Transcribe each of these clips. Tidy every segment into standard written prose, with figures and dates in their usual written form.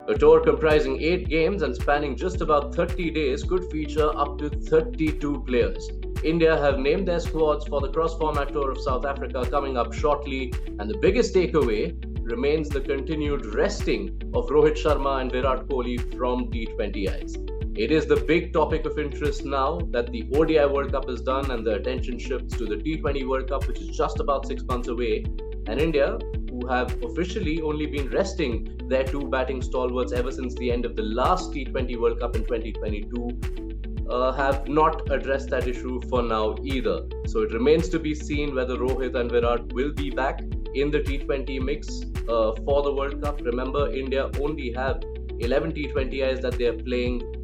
A tour comprising 8 games and spanning just about 30 days could feature up to 32 players. India have named their squads for the cross-format tour of South Africa coming up shortly, and the biggest takeaway remains the continued resting of Rohit Sharma and Virat Kohli from T20Is. It is the big topic of interest now that the ODI World Cup is done and the attention shifts to the T20 World Cup, which is just about 6 months away, and India, who have officially only been resting their 2 batting stalwarts ever since the end of the last T20 World Cup in 2022, have not addressed that issue for now either. So it remains to be seen whether Rohit and Virat will be back in the T20 mix for the World Cup. Remember, India only have 11 T20Is that they are playing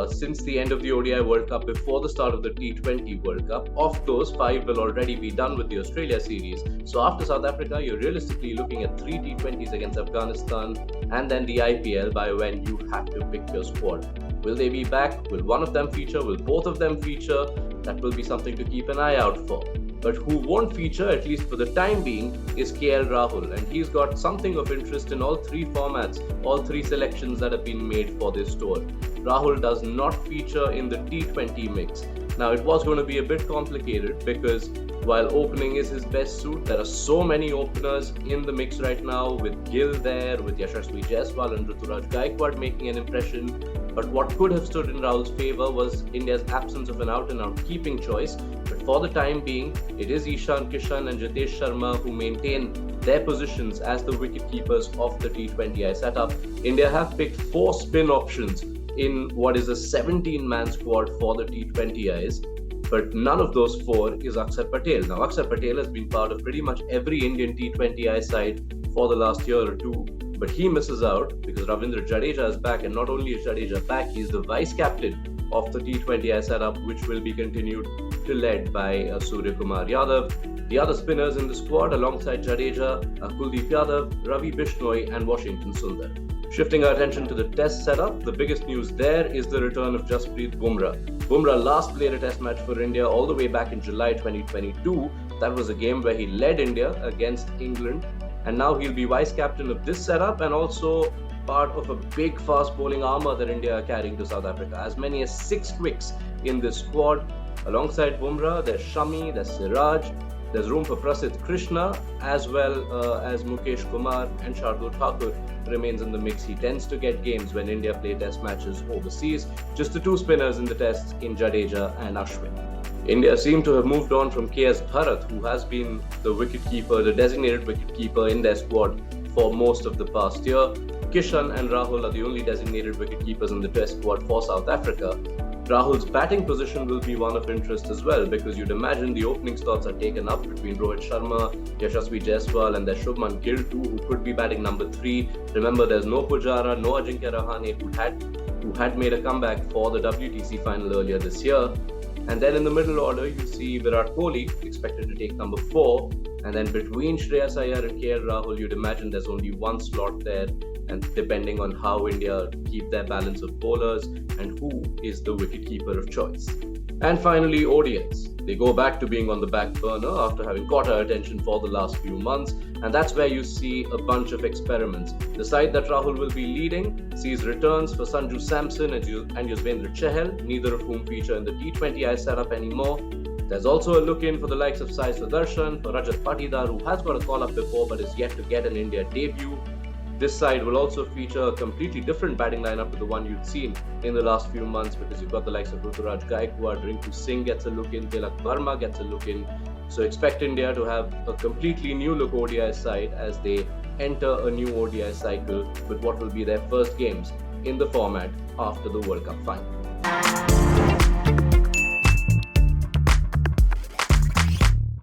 since the end of the ODI World Cup before the start of the T20 World Cup. Of those, 5 will already be done with the Australia series. So after South Africa, you're realistically looking at 3 T20s against Afghanistan and then the IPL by when you have to pick your squad. Will they be back? Will one of them feature? Will both of them feature? That will be something to keep an eye out for. But who won't feature, at least for the time being, is KL Rahul. And he's got something of interest in all 3 formats, all 3 selections that have been made for this tour. Rahul does not feature in the T20 mix. Now, it was going to be a bit complicated because while opening is his best suit, there are so many openers in the mix right now, with Gill there, with Yashasvi Jaiswal and Ruturaj Gaikwad making an impression. But what could have stood in Rahul's favour was India's absence of an out-and-out keeping choice. But for the time being, it is Ishan Kishan and Jitesh Sharma who maintain their positions as the wicket-keepers of the T20I setup. India have picked 4 spin options in what is a 17-man squad for the T20Is. But none of those 4 is Akshar Patel. Now, Akshar Patel has been part of pretty much every Indian T20I side for the last year or two. But he misses out because Ravindra Jadeja is back, and not only is Jadeja back, he's the vice-captain of the T20I setup, which will be continued to led by Surya Kumar Yadav. The other spinners in the squad alongside Jadeja are Kuldeep Yadav, Ravi Bishnoi and Washington Sundar. Shifting our attention to the test setup, the biggest news there is the return of Jasprit Bumrah. Bumrah last played a test match for India all the way back in July 2022. That was a game where he led India against England. And now he'll be vice-captain of this setup and also part of a big fast bowling armour that India are carrying to South Africa. As many as 6 quicks in this squad. Alongside Bumrah, there's Shami, there's Siraj, there's room for Prasidh Krishna, as well as Mukesh Kumar, and Shardul Thakur remains in the mix. He tends to get games when India play test matches overseas. Just the 2 spinners in the tests in Jadeja and Ashwin. India seem to have moved on from KS Bharat, who has been the wicketkeeper, the designated wicketkeeper in their squad for most of the past year. Kishan and Rahul are the only designated wicketkeepers in the test squad for South Africa. Rahul's batting position will be one of interest as well, because you'd imagine the opening slots are taken up between Rohit Sharma, Yashasvi Jaiswal and there's Shubman Gill too, who could be batting number 3. Remember, there's no Pujara, no Ajinkya Rahane, who had made a comeback for the WTC final earlier this year. And then in the middle order, you see Virat Kohli expected to take number 4. And then between Shreyas Iyer and KL Rahul, you'd imagine there's only 1 slot there. And depending on how India keep their balance of bowlers and who is the wicketkeeper of choice. And finally, ODIs. They go back to being on the back burner after having caught our attention for the last few months. And that's where you see a bunch of experiments. The side that Rahul will be leading sees returns for Sanju Samson and Yuzvendra Chahal, neither of whom feature in the T20I setup anymore. There's also a look in for the likes of Sai Sudarshan, for Rajat Patidar, who has got a call-up before but is yet to get an India debut. This side will also feature a completely different batting lineup to the one you'd seen in the last few months, because you've got the likes of Ruturaj Gaikwad, Rinku Singh gets a look in, Tilak Verma gets a look in. So expect India to have a completely new look ODI side as they enter a new ODI cycle with what will be their first games in the format after the World Cup final.